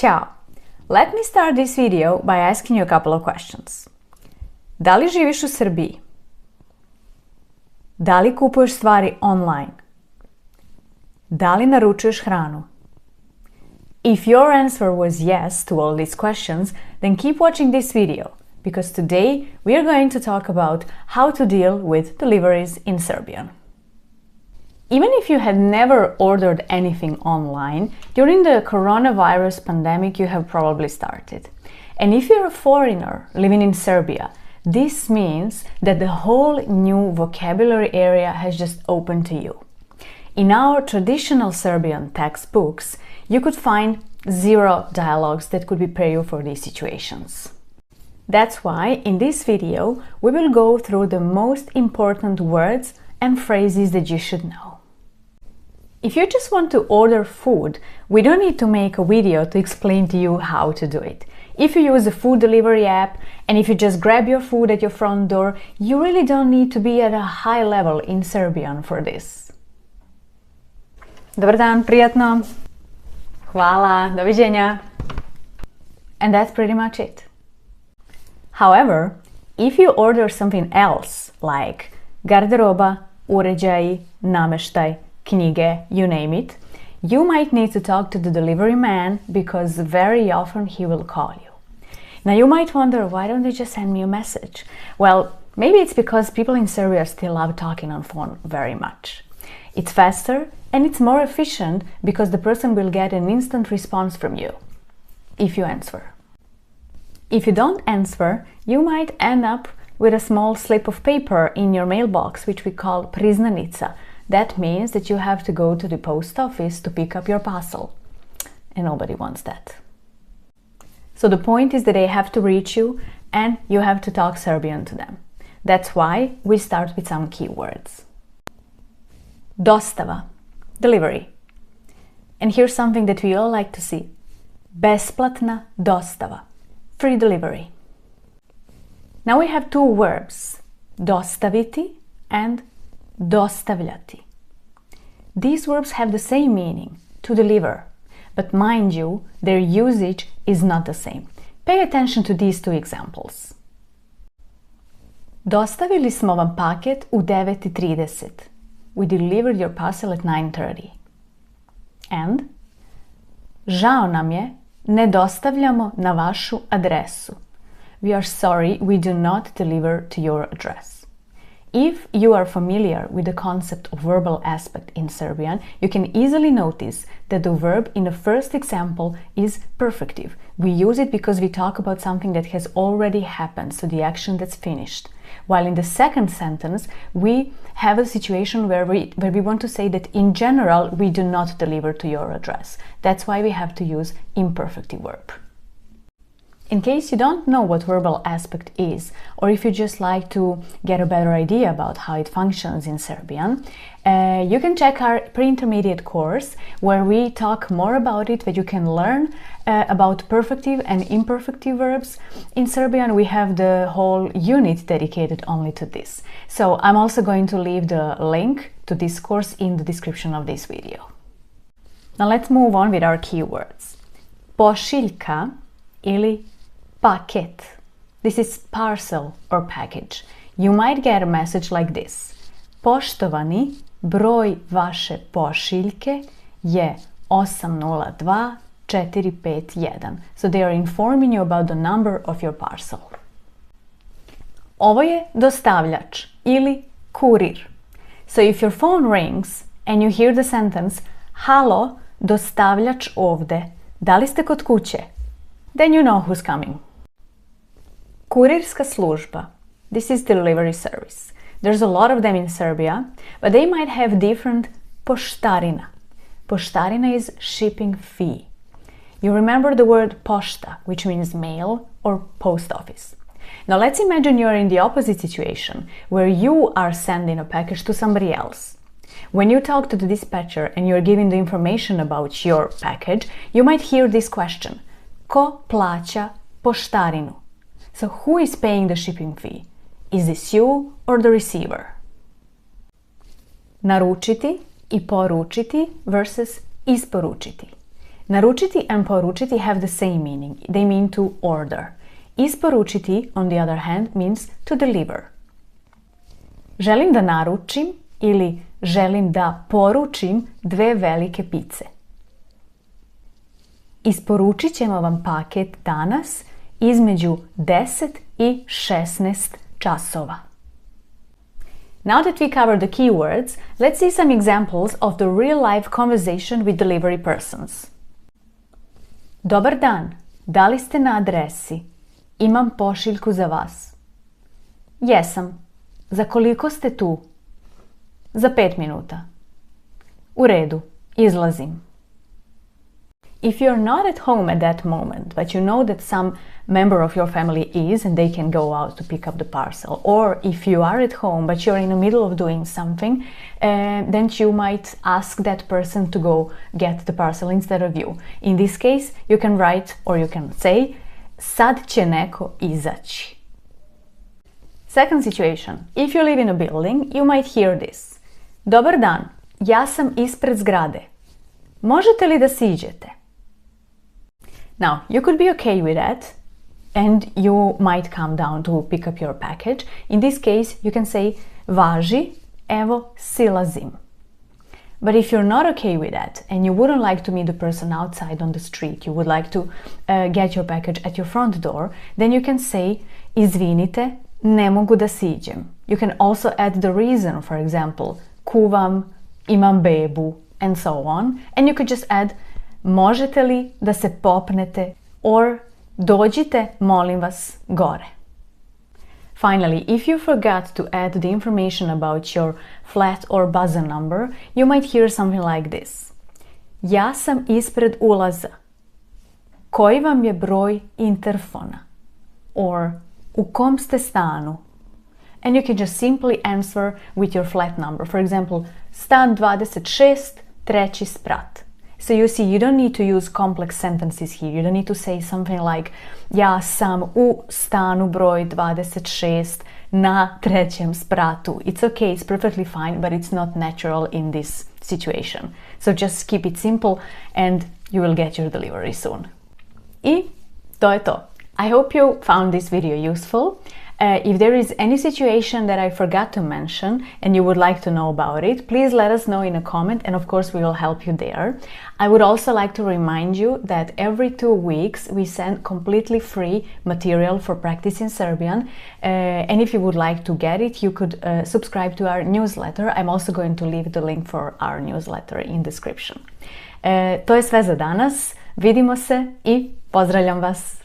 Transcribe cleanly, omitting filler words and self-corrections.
Ćao! Let me start this video by asking you a couple of questions. Da li živiš u Srbiji? Da li kupuješ stvari online? Da li naručuješ hranu? If your answer was yes to all these questions, then keep watching this video, because today we are going to talk about how to deal with deliveries in Serbian. Even if you had never ordered anything online, during the coronavirus pandemic you have probably started. And if you're a foreigner living in Serbia, this means that the whole new vocabulary area has just opened to you. In our traditional Serbian textbooks, you could find 0 dialogues that could prepare you for these situations. That's why in this video we will go through the most important words and phrases that you should know. If you just want to order food, we don't need to make a video to explain to you how to do it. If you use a food delivery app and if you just grab your food at your front door, you really don't need to be at a high level in Serbian for this. Dobar dan, prijatno. Hvala, doviđenja. And that's pretty much it. However, if you order something else like garderoba, uređaji, nameštaj, knjige, you name it, you might need to talk to the delivery man because very often he will call you. Now you might wonder, why don't they just send me a message? Well, maybe it's because people in Serbia still love talking on phone very much. It's faster and it's more efficient because the person will get an instant response from you if you answer. If you don't answer, you might end up with a small slip of paper in your mailbox, which we call priznanica. That means that you have to go to the post office to pick up your parcel. And nobody wants that. So the point is that they have to reach you and you have to talk Serbian to them. That's why we start with some keywords. Dostava, delivery. And here's something that we all like to see. Besplatna dostava, free delivery. Now we have 2 verbs, dostaviti and dostavljati. These verbs have the same meaning, to deliver, but mind you, their usage is not the same. Pay attention to these 2 examples. Dostavili smo vam paket u 9:30. We delivered your parcel at 9:30. And žao nam je, ne dostavljamo na vašu adresu. We are sorry, we do not deliver to your address. If you are familiar with the concept of verbal aspect in Serbian, you can easily notice that the verb in the first example is perfective. We use it because we talk about something that has already happened, so the action that's finished. While in the second sentence, we have a situation where we want to say that in general, we do not deliver to your address. That's why we have to use imperfective verb. In case you don't know what verbal aspect is, or if you just like to get a better idea about how it functions in Serbian, you can check our pre-intermediate course where we talk more about it, that you can learn about perfective and imperfective verbs. In Serbian, we have the whole unit dedicated only to this. So I'm also going to leave the link to this course in the description of this video. Now let's move on with our keywords. Pošiljka ili paket. This is parcel or package. You might get a message like this. Poštovani, broj vaše pošiljke je 802451. So they are informing you about the number of your parcel. Ovo je dostavljač ili courier. So if your phone rings and you hear the sentence Halo, dostavljač ovde. Da li ste kod kuće? Then you know who's coming. Kurirska služba. This is delivery service. There's a lot of them in Serbia, but they might have different poštarina. Poštarina is shipping fee. You remember the word pošta, which means mail or post office. Now let's imagine you're in the opposite situation, where you are sending a package to somebody else. When you talk to the dispatcher and you're giving the information about your package, you might hear this question. Ko plaća poštarinu? So who is paying the shipping fee? Is this you or the receiver? Naručiti i poručiti versus isporučiti. Naručiti and poručiti have the same meaning. They mean to order. Isporučiti, on the other hand, means to deliver. Želim da naručim ili želim da poručim 2 velike pice. Isporučit ćemo vam paket danas između 10 i 16 časova. Now that we covered the keywords, let's see some examples of the real-life conversation with delivery persons. Dobar dan, da li ste na adresi? Imam pošiljku za vas. Jesam. Za koliko ste tu? Za 5 minuta. U redu, izlazim. If you're not at home at that moment, but you know that some member of your family is and they can go out to pick up the parcel, or if you are at home but you're in the middle of doing something, then you might ask that person to go get the parcel instead of you. In this case, you can write or you can say, sad će neko izaći. Second situation. If you live in a building, you might hear this. Dobar dan, ja sam ispred zgrade. Možete li da siđete? Now, you could be okay with that and you might come down to pick up your package. In this case, you can say, važi, evo, silazim. But if you're not okay with that and you wouldn't like to meet the person outside on the street, you would like to get your package at your front door, then you can say, izvinite, ne mogu da siđem. You can also add the reason, for example, kuvam, imam bebu, and so on. And you could just add, možete li da se popnete, or dođite, molim vas, gore. Finally, if you forgot to add the information about your flat or buzzer number, you might hear something like this. Ja sam ispred ulaza. Koji vam je broj interfona? Or, u kom ste stanu? And you can just simply answer with your flat number. For example, stan 26, 3. sprat. So you see, you don't need to use complex sentences here. You don't need to say something like ja sam u stanu broj 26 na 3. spratu. It's okay, it's perfectly fine, but it's not natural in this situation. So just keep it simple and you will get your delivery soon. I to je to. I hope you found this video useful. If there is any situation that I forgot to mention and you would like to know about it, please let us know in a comment and of course we will help you there. I would also like to remind you that every 2 weeks we send completely free material for practicing Serbian, and if you would like to get it, you could subscribe to our newsletter. I'm also going to leave the link for our newsletter in description. To je sve za danas. Vidimo se i pozdravljam vas!